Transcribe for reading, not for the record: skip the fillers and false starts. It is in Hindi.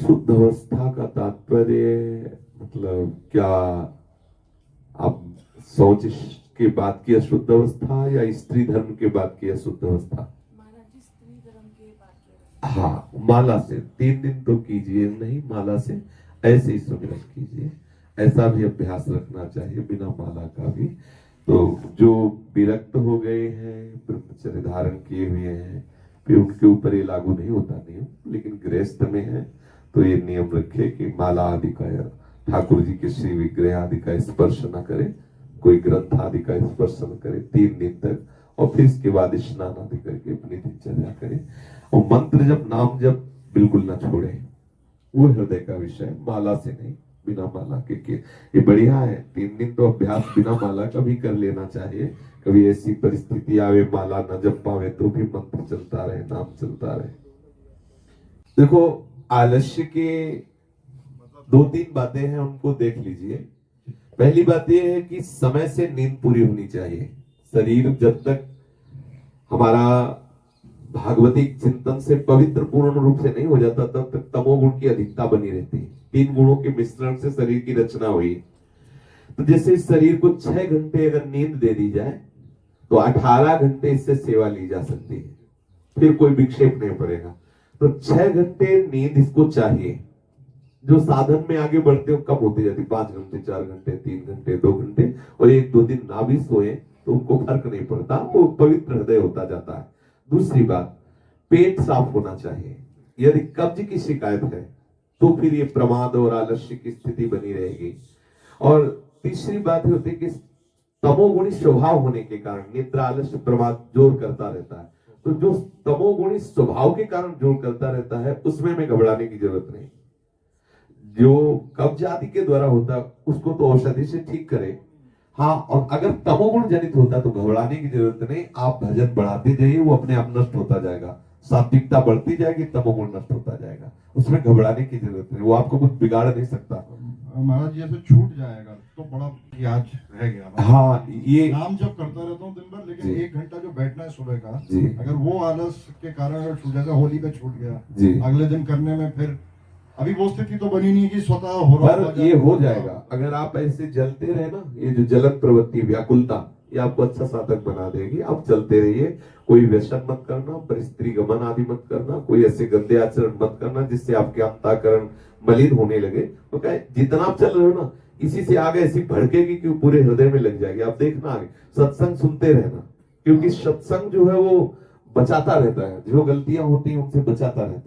शुद्ध अवस्था का तात्पर्य मतलब क्या आप शौच के बाद की अशुद्ध अवस्था या स्त्री धर्म के बाद की अशुद्ध अवस्था? हाँ, माला से 3 दिन तो कीजिए नहीं, माला से ऐसे ही सुमिरन कीजिए। ऐसा भी अभ्यास रखना चाहिए बिना माला का भी। तो जो विरक्त हो गए हैं, ब्रह्मचर्य धारण किए हुए हैं, फिर उनके ऊपर ये लागू नहीं होता नियम, लेकिन गृहस्थ में है तो ये नियम रखे कि माला आदि का, ठाकुर जी के श्री विग्रह आदि का स्पर्श न करे, कोई ग्रंथ आदि का स्पर्श न करे 3 दिन तक, और फिर इसके बाद स्नान आदि करके अपनी दिनचर्या करे। और मंत्र जब नाम जब बिल्कुल ना छोड़े, वो हृदय का विषय, माला से नहीं, बिना माला के ये बढ़िया है। 3 दिन तो अभ्यास बिना माला का भी कर लेना चाहिए। कभी ऐसी परिस्थिति आवे माला न जप पावे तो भी मंत्र चलता रहे, नाम चलता रहे। देखो, आलस्य के 2-3 बातें हैं, उनको देख लीजिए। पहली बात यह है कि समय से नींद पूरी होनी चाहिए। शरीर जब तक हमारा भागवतिक चिंतन से पवित्र पूर्ण रूप से नहीं हो जाता तब तक तमोगुण की अधिकता बनी रहती है। 3 गुणों के मिश्रण से शरीर की रचना हुई। तो जैसे इस शरीर को 6 घंटे अगर नींद दे दी जाए तो 18 घंटे इससे सेवा ली जा सकती है, फिर कोई विक्षेप नहीं पड़ेगा। तो 6 घंटे नींद इसको चाहिए। जो साधन में आगे बढ़ते हो कम होती जाती, 5 घंटे, 4 घंटे, 3 घंटे, 2 घंटे, और 1-2 दिन ना भी सोए तो उनको फर्क नहीं पड़ता, वो पवित्र हृदय होता जाता है। दूसरी बात, पेट साफ होना चाहिए। यदि कब्ज की शिकायत है तो फिर ये प्रमाद और आलस्य की स्थिति बनी रहेगी। और तीसरी बात होती है कि तमोगुणी स्वभाव होने के कारण निद्रा, आलस्य, प्रमाद जोर करता रहता है। तो जो तमोगुणी स्वभाव के कारण जोर करता रहता है उसमें हमें घबराने की जरूरत नहीं। जो कब्ज आदि के द्वारा होता है उसको तो औषधि से ठीक करें। हाँ, और अगर तमोगुण जनित होता तो घबराने की जरूरत नहीं। आप भजन बढ़ाते जाइए, वो अपने आप नष्ट होता जाएगा। सात्विकता बढ़ती जाएगी, तमोगुण नष्ट होता जाएगा। उसमें घबराने की जरूरत नहीं, वो आपको कुछ बिगाड़ नहीं सकता। महाराज जी, ऐसे छूट जाएगा तो बड़ा याद रह गया। हाँ, ये नाम जब करता रहता हूँ दिन भर, लेकिन 1 घंटा जो बैठना है सुबह का, जी, अगर वो आलस के कारण अगर छूट जाता, होली पे छूट गया जी, अगले दिन करने में, फिर अभी वो स्थिति तो बनी नहीं कि स्वतः हो रहा है। पर ये हो जाएगा अगर आप ऐसे जलते रहे ना। ये जो जलन प्रवृत्ति, व्याकुलता, ये आपको अच्छा साधक बना देगी। आप चलते रहिए, कोई व्यसन मत करना, पर स्त्री गमन आदि मत करना, कोई ऐसे गंदे आचरण मत करना जिससे आपके अंतःकरण मलिन होने लगे। तो क्या, जितना आप चल रहे हो ना, इसी से आगे ऐसी भड़केगी कि पूरे हृदय में लग जाएगी। आप देखना आगे सत्संग सुनते रहना, क्योंकि सत्संग जो है वो बचाता रहता है, जो गलतियां होती हैं उनसे बचाता रहता है।